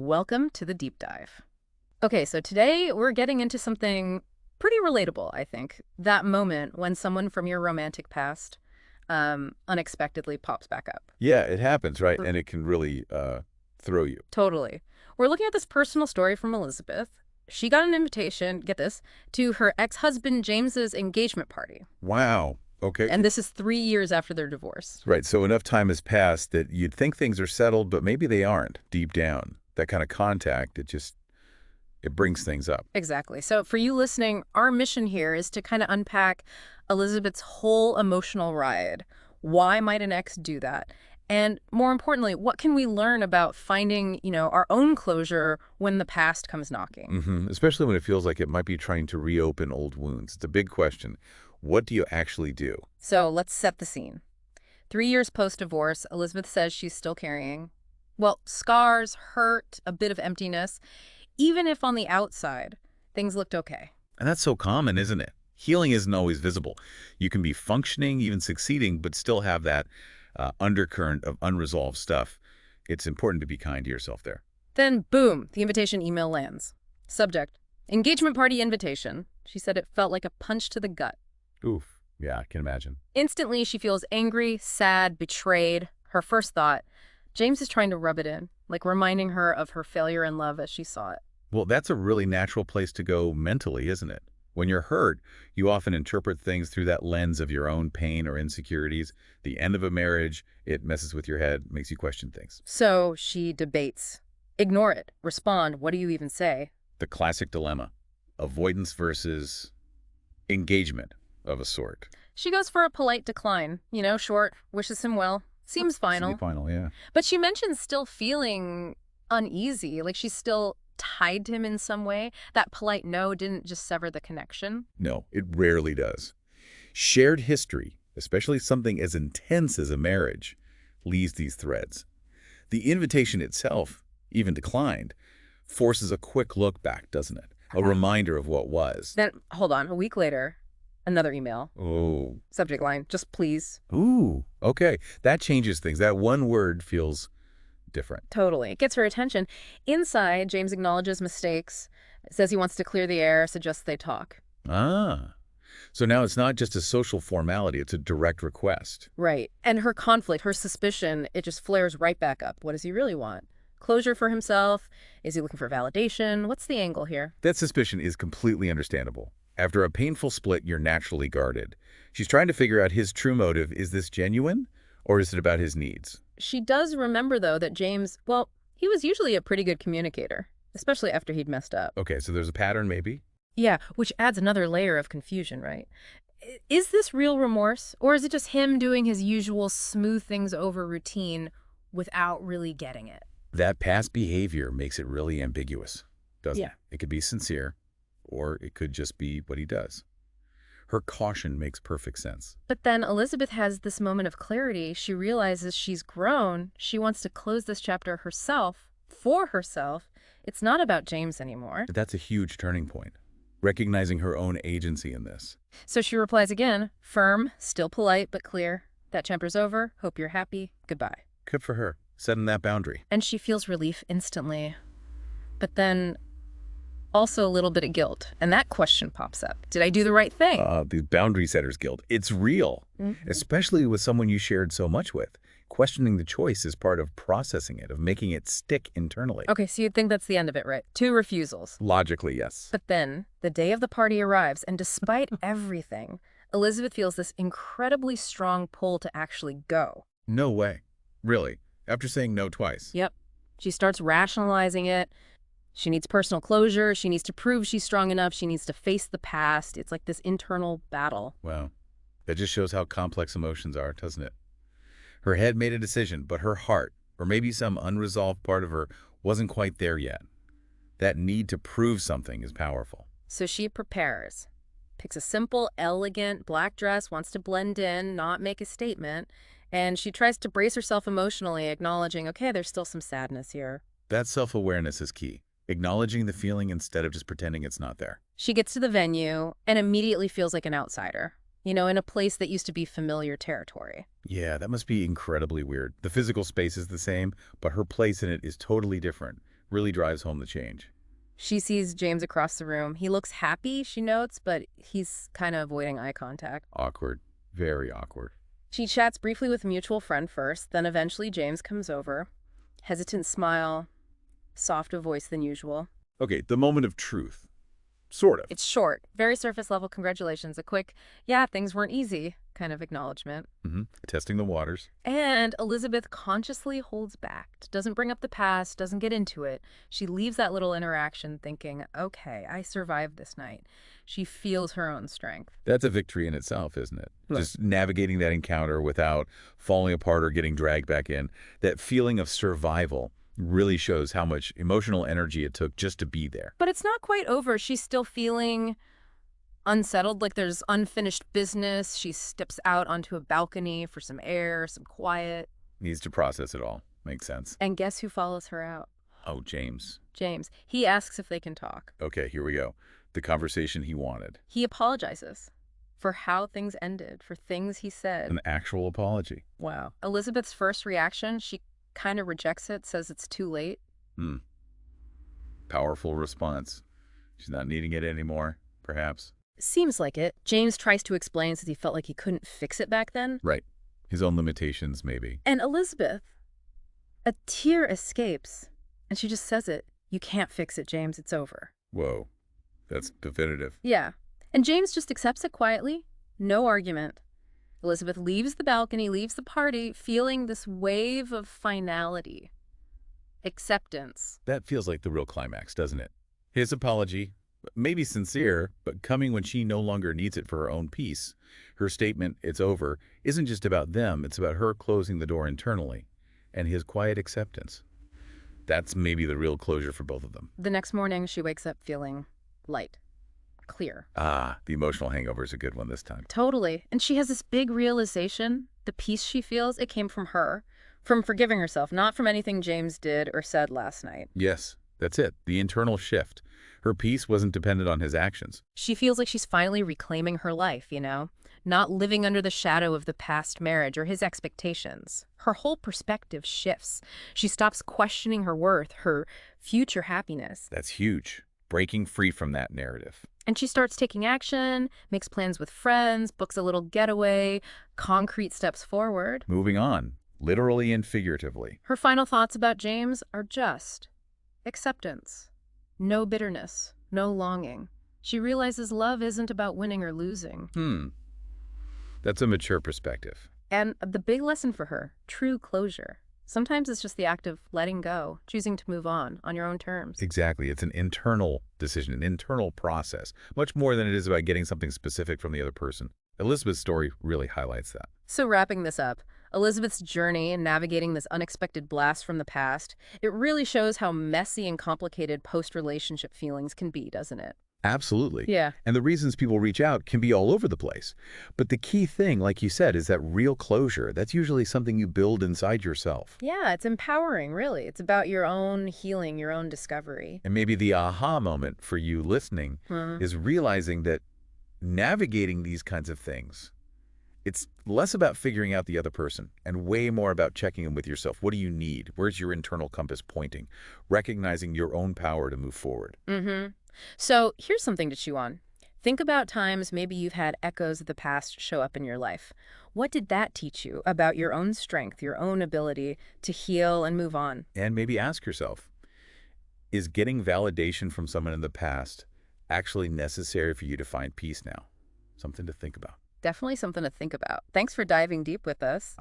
Welcome to the deep dive. Okay, so today we're getting into something pretty relatable, I think. That moment when someone from your romantic past unexpectedly pops back up. Yeah, it happens, right? R- And it can really throw you. Totally. We're looking at this personal story from Elizabeth. She got an invitation, get this, to her ex-husband James's engagement party. Wow. Okay. And this is 3 years after their divorce. Right. So enough time has passed that you'd think things are settled, but maybe they aren't deep down. That kind of contact, it brings things up. Exactly. So for you listening, our mission here is to kind of unpack Elizabeth's whole emotional ride. Why might an ex do that? And more importantly, what can we learn about finding, our own closure when the past comes knocking? Especially when it feels like it might be trying to reopen old wounds. It's a big question. What do you actually do? So let's set the scene. 3 years post-divorce, Elizabeth says she's still carrying, well, scars, hurt, a bit of emptiness, even if on the outside things looked okay. And that's so common, isn't it? Healing isn't always visible. You can be functioning, even succeeding, but still have that undercurrent of unresolved stuff. It's important to be kind to yourself there. Then, boom, the invitation email lands. Subject, engagement party invitation. She said it felt like a punch to the gut. Oof. Yeah, I can imagine. Instantly, she feels angry, sad, betrayed. Her first thought, James is trying to rub it in, like reminding her of her failure in love as she saw it. Well, that's a really natural place to go mentally, isn't it? When you're hurt, you often interpret things through that lens of your own pain or insecurities. The end of a marriage, it messes with your head, makes you question things. So she debates. Ignore it. Respond. What do you even say? The classic dilemma, avoidance versus engagement of a sort. She goes for a polite decline. Short, wishes him well. Seems final. Semi-final, yeah. But she mentions still feeling uneasy, like she's still tied to him in some way. That polite no didn't just sever the connection. No, it rarely does. Shared history, especially something as intense as a marriage, leaves these threads. The invitation itself, even declined, forces a quick look back, doesn't it? A reminder of what was. Then, hold on, a week later, another email. Oh. Subject line, just please. Ooh, okay. That changes things. That one word feels different. Totally. It gets her attention. Inside, James acknowledges mistakes, says he wants to clear the air, suggests they talk. Ah. So now it's not just a social formality, it's a direct request. Right. And her conflict, her suspicion, it just flares right back up. What does he really want? Closure for himself? Is he looking for validation? What's the angle here? That suspicion is completely understandable. After a painful split, you're naturally guarded. She's trying to figure out his true motive. Is this genuine, or is it about his needs? She does remember, though, that James, well, he was usually a pretty good communicator, especially after he'd messed up. Okay, so there's a pattern maybe? Yeah, which adds another layer of confusion, right? Is this real remorse, or is it just him doing his usual smooth things over routine without really getting it? That past behavior makes it really ambiguous, doesn't Yeah. it? It could be sincere, or it could just be what he does. Her caution makes perfect sense. But then Elizabeth has this moment of clarity. She realizes she's grown. She wants to close this chapter herself, for herself. It's not about James anymore. That's a huge turning point, recognizing her own agency in this. So she replies again, firm, still polite, but clear. That chapter's over. Hope you're happy. Goodbye. Good for her, setting that boundary. And she feels relief instantly. But then also a little bit of guilt. And that question pops up. Did I do the right thing? The boundary setter's guilt. It's real, especially with someone you shared so much with. Questioning the choice is part of processing it, of making it stick internally. Okay, so you'd think that's the end of it, right? 2 refusals. Logically, yes. But then the day of the party arrives, and despite everything, Elizabeth feels this incredibly strong pull to actually go. No way. Really? After saying no twice? Yep. She starts rationalizing it. She needs personal closure. She needs to prove she's strong enough. She needs to face the past. It's like this internal battle. Wow. That just shows how complex emotions are, doesn't it? Her head made a decision, but her heart, or maybe some unresolved part of her, wasn't quite there yet. That need to prove something is powerful. So she prepares, picks a simple, elegant black dress, wants to blend in, not make a statement, and she tries to brace herself emotionally, acknowledging, okay, there's still some sadness here. That self-awareness is key. Acknowledging the feeling instead of just pretending it's not there. She gets to the venue and immediately feels like an outsider, in a place that used to be familiar territory. Yeah, that must be incredibly weird. The physical space is the same, but her place in it is totally different. really drives home the change. She sees James across the room. He looks happy, she notes, but he's kind of avoiding eye contact. Awkward. Very awkward. She chats briefly with a mutual friend first, then eventually James comes over. Hesitant smile, softer voice than usual. Okay, the moment of truth. Sort of. It's short, very surface level congratulations, a quick, yeah, things weren't easy kind of acknowledgement. Testing the waters. And Elizabeth consciously holds back, doesn't bring up the past, doesn't get into it. She leaves that little interaction thinking, okay, I survived this night. She feels her own strength. That's a victory in itself, isn't it? Right. Just navigating that encounter without falling apart or getting dragged back in. That feeling of survival really shows how much emotional energy it took just to be there. But it's not quite over. She's still feeling unsettled, like there's unfinished business. She steps out onto a balcony for some air, some quiet. Needs to process it all. Makes sense. And guess who follows her out? Oh, James. James. He asks if they can talk. Okay, here we go. The conversation he wanted. He apologizes for how things ended, for things he said. An actual apology. Wow. Elizabeth's first reaction, she kind of rejects it, says it's too late. Powerful response. She's not needing it anymore, perhaps. Seems like it. James tries to explain that he felt like he couldn't fix it back then. Right. His own limitations, maybe. And Elizabeth, a tear escapes, and she just says it. You can't fix it, James. It's over. Whoa. That's definitive. Yeah. And James just accepts it quietly. No argument. Elizabeth leaves the balcony, leaves the party, feeling this wave of finality. Acceptance. That feels like the real climax, doesn't it? His apology, maybe sincere, but coming when she no longer needs it for her own peace. Her statement, it's over, isn't just about them, it's about her closing the door internally. And his quiet acceptance. That's maybe the real closure for both of them. The next morning, she wakes up feeling light, clear. Ah, the emotional hangover is a good one this time. Totally. And she has this big realization. The peace she feels, it came from her, from forgiving herself, not from anything James did or said last night. Yes, that's it. The internal shift. Her peace wasn't dependent on his actions. She feels like she's finally reclaiming her life, you know? Not living under the shadow of the past marriage or his expectations. Her whole perspective shifts. She stops questioning her worth, her future happiness. That's huge. Breaking free from that narrative. And she starts taking action, makes plans with friends, books a little getaway, concrete steps forward. Moving on, literally and figuratively. Her final thoughts about James are just acceptance. No bitterness, no longing. She realizes love isn't about winning or losing. That's a mature perspective. And the big lesson for her, true closure. Sometimes it's just the act of letting go, choosing to move on your own terms. Exactly. It's an internal decision, an internal process, much more than it is about getting something specific from the other person. Elizabeth's story really highlights that. So wrapping this up, Elizabeth's journey in navigating this unexpected blast from the past, it really shows how messy and complicated post-relationship feelings can be, doesn't it? Absolutely. Yeah. And the reasons people reach out can be all over the place. But the key thing, like you said, is that real closure. That's usually something you build inside yourself. Yeah, it's empowering, really. It's about your own healing, your own discovery. And maybe the aha moment for you listening is realizing that navigating these kinds of things, it's less about figuring out the other person and way more about checking in with yourself. What do you need? Where's your internal compass pointing? Recognizing your own power to move forward. So here's something to chew on. Think about times maybe you've had echoes of the past show up in your life. What did that teach you about your own strength, your own ability to heal and move on? And maybe ask yourself, is getting validation from someone in the past actually necessary for you to find peace now? Something to think about. Definitely something to think about. Thanks for diving deep with us.